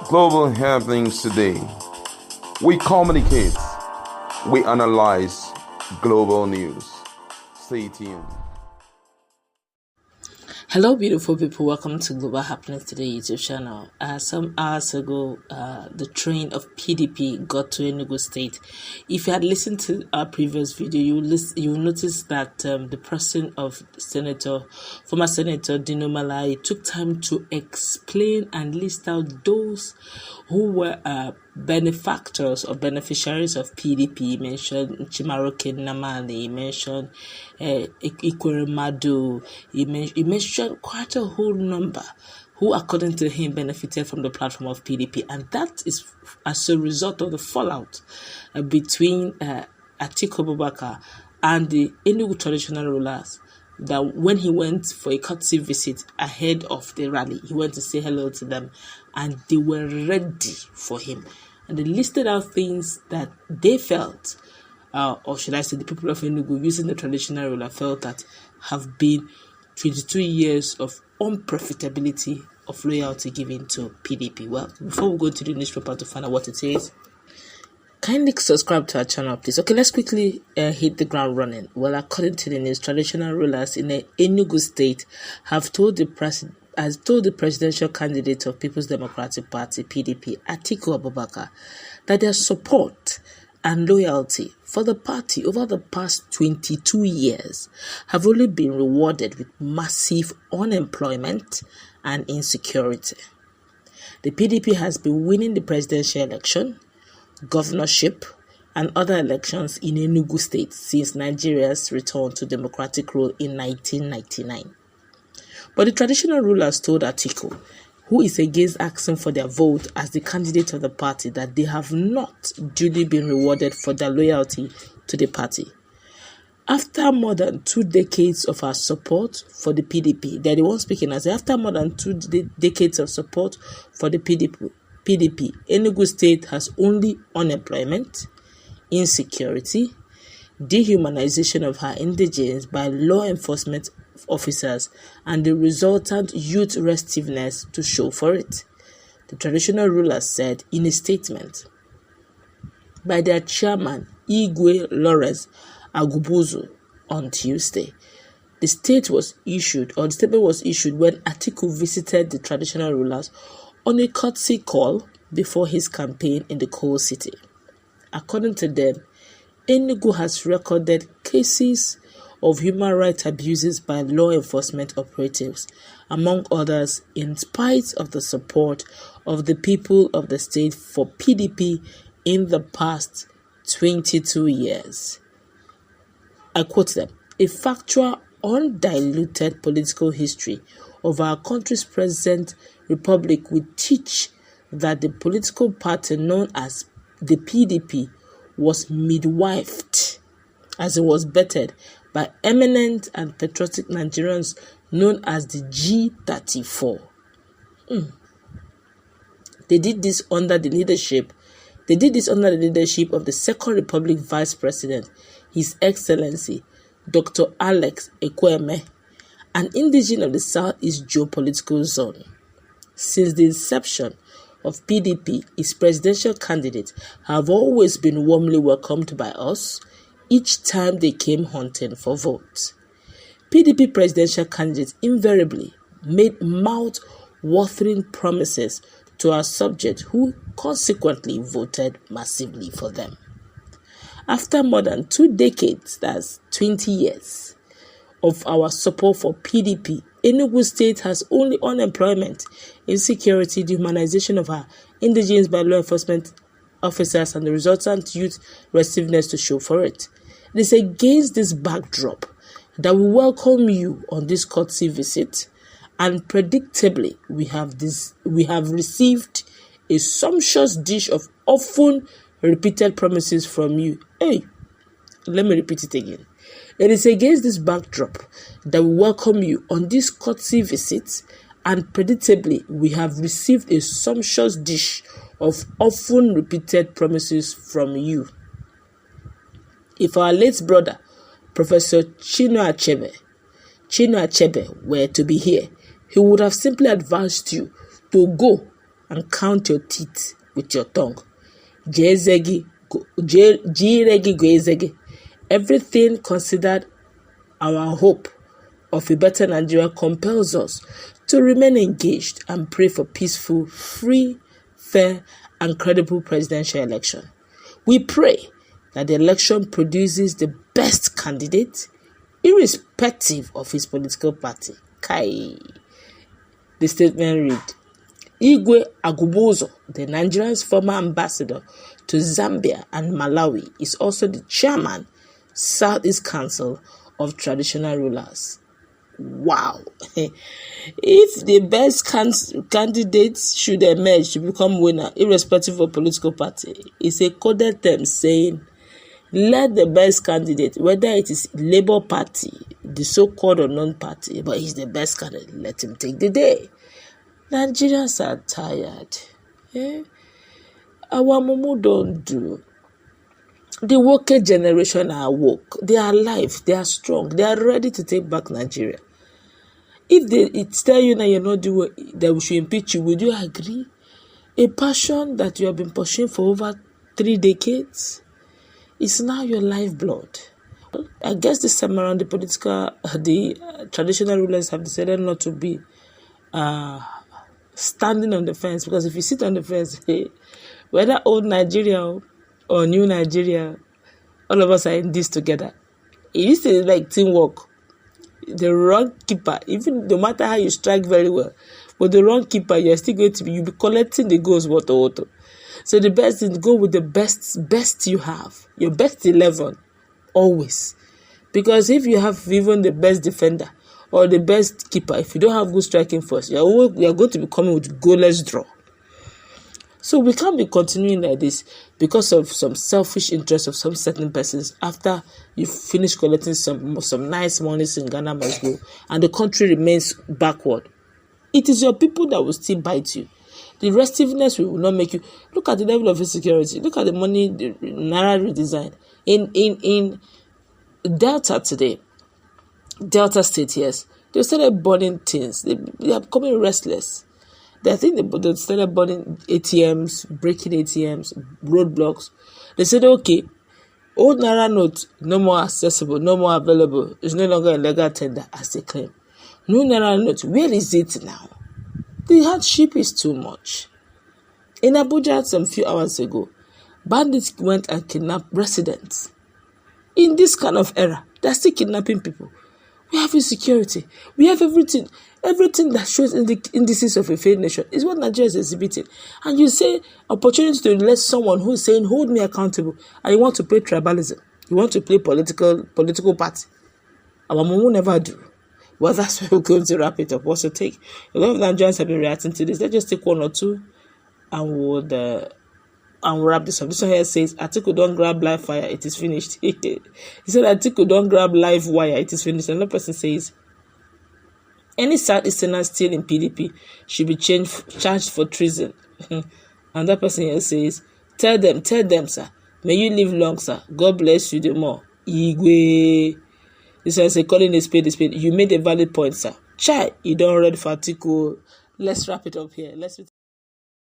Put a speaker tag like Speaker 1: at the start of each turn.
Speaker 1: Global happenings today. We communicate, we analyze global news. Stay tuned.
Speaker 2: Hello, beautiful people. Welcome to Global Happenings Today YouTube channel. Some hours ago, the train of PDP got to Enugu State. If you had listened to our previous video, you will notice that the person of former Senator Dino Malai took time to explain and list out those who were benefactors or beneficiaries of PDP. He mentioned Chimaroke Namani, he mentioned Ikwere Madu, he mentioned quite a whole number who, according to him, benefited from the platform of PDP. And that is as a result of the fallout between Atiku and the Enugu traditional rulers. That when he went for a courtesy visit ahead of the rally, he went to say hello to them and they were ready for him. And they listed out things that they felt, or should I say the people of Enugu using the traditional ruler felt that have been 22 years of unprofitability of loyalty given to PDP. Well, before we go to the newspaper to find out what it is, kindly subscribe to our channel, please. Okay, let's quickly hit the ground running. Well, according to the news, traditional rulers in the Enugu State have told the presidential candidate of People's Democratic Party (PDP), Atiku Abubakar, that their support and loyalty for the party over the past 22 years have only been rewarded with massive unemployment and insecurity. The PDP has been winning the presidential election, governorship, and other elections in Enugu State since Nigeria's return to democratic rule in 1999. But the traditional rulers told Atiku, who is against asking for their vote as the candidate of the party, that they have not duly been rewarded for their loyalty to the party. After more than 2 decades of our support for the PDP, they're the ones speaking as after more than 2 decades of support for the PDP, Enugu State has only unemployment, insecurity, dehumanization of her indigents by law enforcement officers, and the resultant youth restiveness to show for it. The traditional rulers said in a statement by their chairman, Igwe Lawrence Agubuzu, on Tuesday. The statement was issued when Atiku visited the traditional rulers on a courtesy call before his campaign in the coal city. According to them, Enugu has recorded cases of human rights abuses by law enforcement operatives, among others, in spite of the support of the people of the state for PDP in the past 22 years. I quote them, "A factual, undiluted political history of our country's present republic would teach that the political party known as the PDP was midwifed, as it was bettered by eminent and patriotic Nigerians known as the G34. They did this under the leadership of the Second Republic Vice President, His Excellency Dr. Alex Ekweme, an indigene of the Southeast geopolitical zone. Since the inception of PDP, its presidential candidates have always been warmly welcomed by us each time they came hunting for votes. PDP presidential candidates invariably made mouth-watering promises to our subjects who consequently voted massively for them. After more than 2 decades, that's 20 years, of our support for PDP, Enugu State has only unemployment, insecurity, dehumanization of our indigents by law enforcement officers, and the resultant youth restiveness to show for it. It is against this backdrop that we welcome you on this courtesy visit, and predictably we have received a sumptuous dish of often repeated promises from you. Hey, let me repeat it again. It is against this backdrop that we welcome you on this courtesy visit, and predictably we have received a sumptuous dish of often repeated promises from you. If our late brother, Professor Chinua Achebe, were to be here, he would have simply advised you to go and count your teeth with your tongue. Jiregi goezegi. Everything considered, our hope of a better Nigeria compels us to remain engaged and pray for peaceful, free, fair, and credible presidential election. We pray that the election produces the best candidate, irrespective of his political party. Kai. The statement read, Igwe Agubuzo, the Nigerian's former ambassador to Zambia and Malawi, is also the chairman, Southeast Council of Traditional Rulers. Wow. If the best candidates should emerge to become winner, irrespective of political party, it's a coded term saying, let the best candidate, whether it is Labour Party, the so-called or non-party, but he's the best candidate, let him take the day. Nigerians are tired. Our mumu don't do. The woke generation are woke. They are alive. They are strong. They are ready to take back Nigeria. If they tell you that you're not doing that we should impeach you, would you agree? A passion that you have been pursuing for over 3 decades is now your lifeblood. I guess this time around the traditional rulers have decided not to be standing on the fence, because if you sit on the fence, whether old Nigeria or new Nigeria, all of us are in this together. It used to be like teamwork. The wrong keeper, even no matter how you strike very well, but the wrong keeper, you're still going to be collecting the goals water. So the best is go with the best you have, your best 11, always. Because if you have even the best defender or the best keeper, if you don't have good striking force, you're going to be coming with goalless draw. So we can't be continuing like this because of some selfish interests of some certain persons. After you finish collecting some nice monies in Ghana must go, and the country remains backward. It is your people that will still bite you. The restiveness will not make you. Look at the level of insecurity. Look at the money, the Naira redesign. In Delta today, Delta State, yes, they started burning things. They are becoming restless. I think they started burning ATMs, breaking ATMs, roadblocks. They said, okay, old Naira note, no more accessible, no more available. It's no longer a legal tender, as they claim. New Naira note, where is it now? The hardship is too much. In Abuja, some few hours ago, bandits went and kidnapped residents. In this kind of era, they're still kidnapping people. We have insecurity. We have everything. Everything that shows in the indices of a failed nation is what Nigeria is exhibiting. And you say opportunity to let someone who is saying, hold me accountable, and you want to play tribalism. You want to play political party. Our mom will never do. Well, that's why we're going to wrap it up. What's your take? A lot of Nigerians have been reacting to this. Let's just take one or two and we'll wrap this up. This one here says, Atiku don't grab live fire, it is finished. He said, Atiku don't grab live wire, it is finished. Another person says, any Southeasterners still in PDP should be charged for treason. Another person here says, tell them, sir. May you live long, sir. God bless you the more. Igwe. This one say, calling a spade. You made a valid point, sir. Chai, you don't ready for Atiku. Let's wrap it up here.